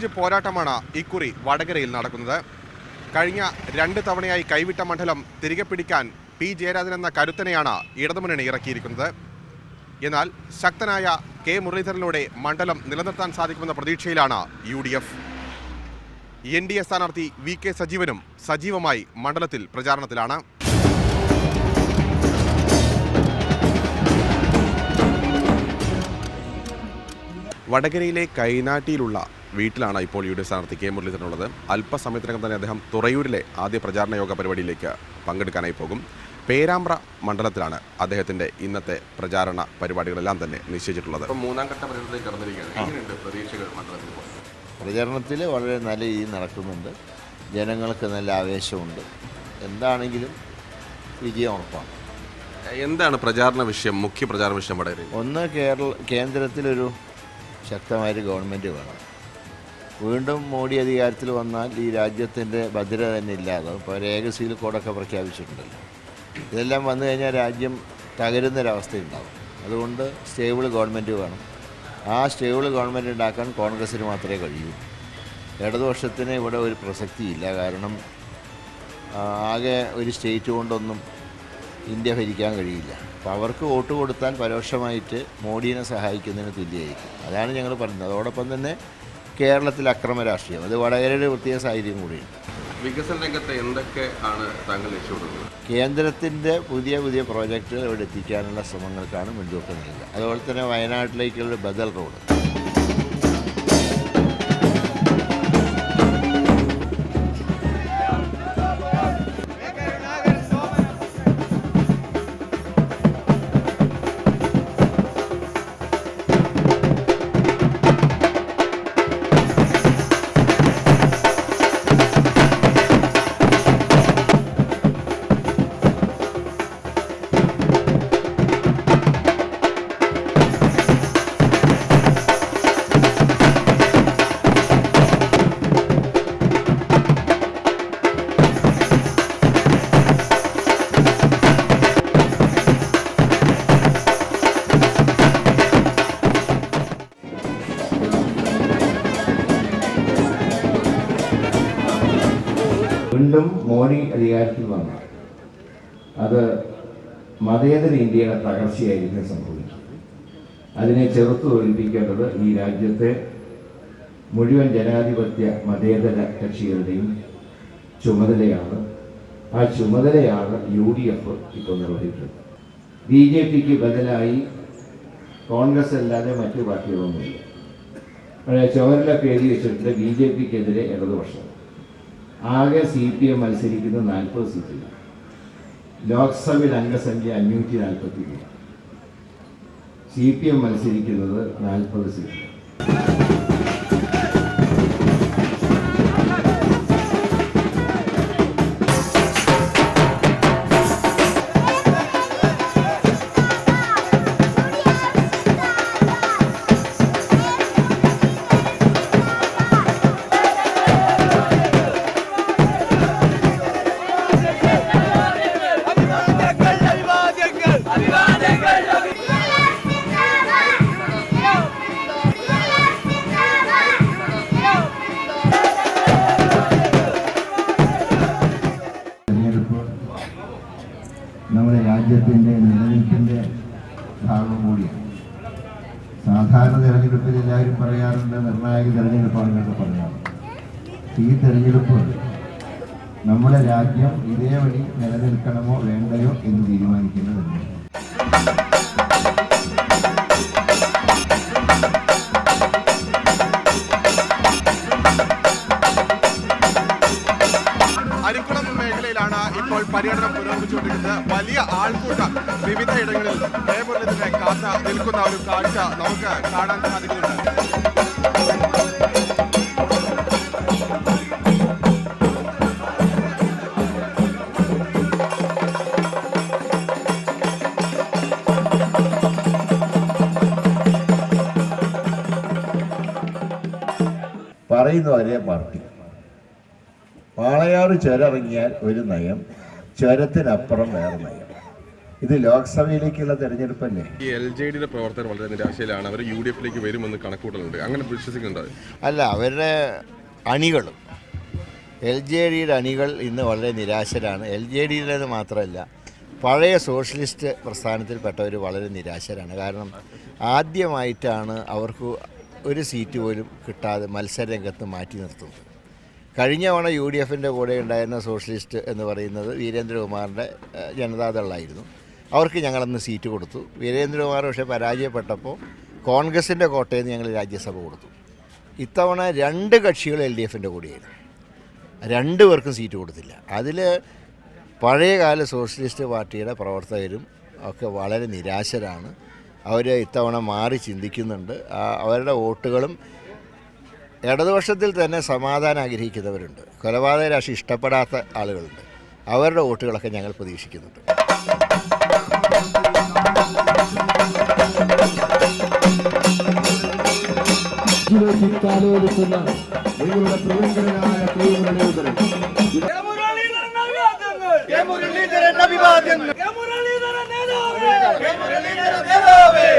Revenge പോരാട്ടമാണ് ഇക്കുറി വടകരയിൽ നടക്കുന്നത്. കഴിഞ്ഞ 2 തവണയായി കൈവിട്ട മണ്ഡലം തിരികെ പിടിക്കാൻ പി ജയരാജൻ എന്ന കരുത്തനെയാണ് ഇടതുമുന്നണി ഇറക്കിയിരിക്കുന്നത്. എന്നാൽ ശക്തനായ കെ മുരളീധരനിലൂടെ മണ്ഡലം നിലനിർത്താൻ സാധിക്കുമെന്ന പ്രതീക്ഷയിലാണ് UDF. NDA സ്ഥാനാർത്ഥി VK സജീവനും സജീവമായി മണ്ഡലത്തിൽ പ്രചാരണത്തിലാണ്. വടകരയിലെ കൈനാട്ടിയിലുള്ള വീട്ടിലാണ് ഇപ്പോൾ UDF സ്ഥാനാർത്ഥി കെ മുരളീധരനുള്ളത്. അല്പസമയത്തിനകം തന്നെ അദ്ദേഹം തുറയൂരിലെ ആദ്യ പ്രചാരണ യോഗ പരിപാടിയിലേക്ക് പങ്കെടുക്കാനായി പോകും. പേരാമ്പ്ര മണ്ഡലത്തിലാണ് അദ്ദേഹത്തിൻ്റെ ഇന്നത്തെ പ്രചാരണ പരിപാടികളെല്ലാം തന്നെ നിശ്ചയിച്ചിട്ടുള്ളത്. മൂന്നാം ഘട്ട പര്യടനത്തിലേക്ക് കടന്നിരിക്കുകയാണ്. പ്രതീക്ഷകൾ മണ്ഡലത്തിൽ പ്രചരണത്തിൽ വളരെ നല്ല രീതിയിൽ നടക്കുന്നുണ്ട്. ജനങ്ങൾക്ക് നല്ല ആവേശമുണ്ട്. എന്താണെങ്കിലും വിജയം ഉറപ്പാണ്. എന്താണ് പ്രചാരണ വിഷയം, മുഖ്യ പ്രചാരണ വിഷയം വടകരയിൽ? ഒന്ന്, കേന്ദ്രത്തിലൊരു ശക്തമായൊരു ഗവൺമെൻറ് വേണം. വീണ്ടും മോഡി അധികാരത്തിൽ വന്നാൽ ഈ രാജ്യത്തിൻ്റെ ഭദ്രത തന്നെ ഇല്ലാതാവും. ഇപ്പോൾ രേഖസീൽ കോഡൊക്കെ പ്രഖ്യാപിച്ചിട്ടുണ്ടല്ലോ. ഇതെല്ലാം വന്നു കഴിഞ്ഞാൽ രാജ്യം തകരുന്നൊരവസ്ഥയുണ്ടാകും. അതുകൊണ്ട് സ്റ്റേബിൾ ഗവൺമെൻറ് വേണം. ആ സ്റ്റേബിൾ ഗവൺമെൻറ് ഉണ്ടാക്കാൻ കോൺഗ്രസ്സിന് മാത്രമേ കഴിയൂ. ഇടതുപക്ഷത്തിന് ഇവിടെ ഒരു പ്രസക്തിയില്ല. കാരണം ആകെ ഒരു സ്റ്റേറ്റ് കൊണ്ടൊന്നും ഇന്ത്യ ഭരിക്കാൻ കഴിയില്ല. അപ്പോൾ അവർക്ക് വോട്ട് കൊടുത്താൽ പരോക്ഷമായിട്ട് മോഡീനെ സഹായിക്കുന്നതിന് തുല്യമായിരിക്കും. അതാണ് ഞങ്ങൾ പറയുന്നത്. അതോടൊപ്പം തന്നെ കേരളത്തിൽ അക്രമ രാഷ്ട്രീയം, അത് വടകരയുടെ പ്രത്യേക സാഹചര്യം കൂടിയുണ്ട്. വികസന രംഗത്ത് എന്തൊക്കെ ആണ് താങ്കൾ ലക്ഷ്യമിടുന്നത്? കേന്ദ്രത്തിൻ്റെ പുതിയ പ്രോജക്റ്റുകൾ ഇവിടെ എത്തിക്കാനുള്ള ശ്രമങ്ങൾക്കാണ് മുൻതൂക്കം നൽകുക. അതുപോലെ തന്നെ വയനാട്ടിലേക്കുള്ള ബദൽ റോഡ്, വീണ്ടും മോഡി അധികാരത്തിൽ വന്നാൽ അത് മതേതര ഇന്ത്യയുടെ തകർച്ചയായിരിക്കും സംഭവിക്കും. അതിനെ ചെറുത്തു തോൽപ്പിക്കേണ്ടത് ഈ രാജ്യത്തെ മുഴുവൻ ജനാധിപത്യ മതേതര കക്ഷികളുടെയും ചുമതലയാണ്. ആ ചുമതലയാണ് UDF ഇപ്പോൾ നിർവഹിക്കുന്നത്. BJPക്ക് ബദലായി കോൺഗ്രസ് അല്ലാതെ മറ്റു പാർട്ടികളൊന്നുമില്ല. ചുമതലയൊക്കെ എഴുതി വെച്ചിട്ടുണ്ട് BJPക്കെതിരെ ഇടതുപക്ഷം. ആകെ CPM മത്സരിക്കുന്ന 40 സീറ്റിൽ. ലോക്സഭയിൽ അംഗസംഖ്യ 543. CPM മത്സരിക്കുന്നത് 40 സീറ്റിൽ. നമ്മുടെ രാജ്യത്തിൻ്റെ നിലനിൽപ്പിൻ്റെ ഭാഗം കൂടിയാണ്. സാധാരണ തെരഞ്ഞെടുപ്പിൽ എല്ലാവരും പറയാറുണ്ട് നിർണായക തെരഞ്ഞെടുപ്പാണെന്നൊക്കെ പറയാറുണ്ട്. ഈ തെരഞ്ഞെടുപ്പ് നമ്മുടെ രാജ്യം ഇതേ വഴി നിലനിൽക്കണമോ വേണ്ടയോ എന്ന് തീരുമാനിക്കുന്നതല്ലേ. അരിക്കുളം മേഖലയിലാണ് ഇപ്പോൾ പര്യടനം പുരോഗമിച്ചുകൊണ്ടിരിക്കുന്നത്. വലിയ ആൾക്കൂട്ടം വിവിധ ഇടങ്ങളിൽ കെ മുരളീധരനെ കാത്ത് നിൽക്കുന്ന ഒരു കാഴ്ച നമുക്ക് കാണാൻ സാധിക്കുന്നുണ്ട്. പറയുന്ന ഒരേ പാർട്ടി. വാളയാറ് ചുരം ഇറങ്ങിയാൽ ഒരു നയം, ചുരത്തിനപ്പുറം വേറെ നയം. ഇത് ലോക്സഭയിലേക്കുള്ള തെരഞ്ഞെടുപ്പല്ലേ? ഈ LJDയുടെ പ്രവർത്തകർ വളരെ നിരാശയിലാണ്. അവർ UDF വരുമെന്ന് കണക്കൂട്ടലുണ്ട്. അങ്ങനെ വിശ്വസിക്കുന്നുണ്ട്? അല്ല, അവരുടെ അണികൾ, LJDയുടെ അണികൾ ഇന്ന് വളരെ നിരാശരാണ്. LJDയുടേത് മാത്രമല്ല, പഴയ സോഷ്യലിസ്റ്റ് പ്രസ്ഥാനത്തിൽപ്പെട്ടവർ വളരെ നിരാശരാണ്. കാരണം ആദ്യമായിട്ടാണ് അവർക്ക് ഒരു സീറ്റ് പോലും കിട്ടാതെ മത്സരരംഗത്ത് മാറ്റി നിർത്തുന്നത്. കഴിഞ്ഞ തവണ UDFൻ്റെ കൂടെ ഉണ്ടായിരുന്ന സോഷ്യലിസ്റ്റ് എന്ന് പറയുന്നത് വീരേന്ദ്രകുമാറിൻ്റെ ജനതാദളായിരുന്നു. അവർക്ക് ഞങ്ങളന്ന് സീറ്റ് കൊടുത്തു. വീരേന്ദ്രകുമാർ പക്ഷേ പരാജയപ്പെട്ടപ്പോൾ കോൺഗ്രസിൻ്റെ കോട്ടയിൽ നിന്ന് ഞങ്ങൾ രാജ്യസഭ കൊടുത്തു. ഇത്തവണ 2 കക്ഷികൾ LDFൻ്റെ കൂടെയായിരുന്നു. 2 പേർക്കും സീറ്റ് കൊടുത്തില്ല. അതിൽ പഴയകാല സോഷ്യലിസ്റ്റ് പാർട്ടിയുടെ പ്രവർത്തകരും ഒക്കെ വളരെ നിരാശരാണ്. അവർ ഇത്തവണ മാറി ചിന്തിക്കുന്നുണ്ട്. അവരുടെ വോട്ടുകളും ഇടതുപക്ഷത്തിൽ തന്നെ സമാധാനം ആഗ്രഹിക്കുന്നവരുണ്ട്. കൊലപാതക രാഷ്ട്രീയം ഇഷ്ടപ്പെടാത്ത ആളുകളുണ്ട്. അവരുടെ വോട്ടുകളൊക്കെ ഞങ്ങൾ പ്രതീക്ഷിക്കുന്നുണ്ട്. നിങ്ങളുടെ പ്രിയങ്കരനായ പ്രിയമുരളീധരൻ മുരളീധരൻ അഭിവാദ്യങ്ങൾ. മുരളീധരൻ നേതാവേ.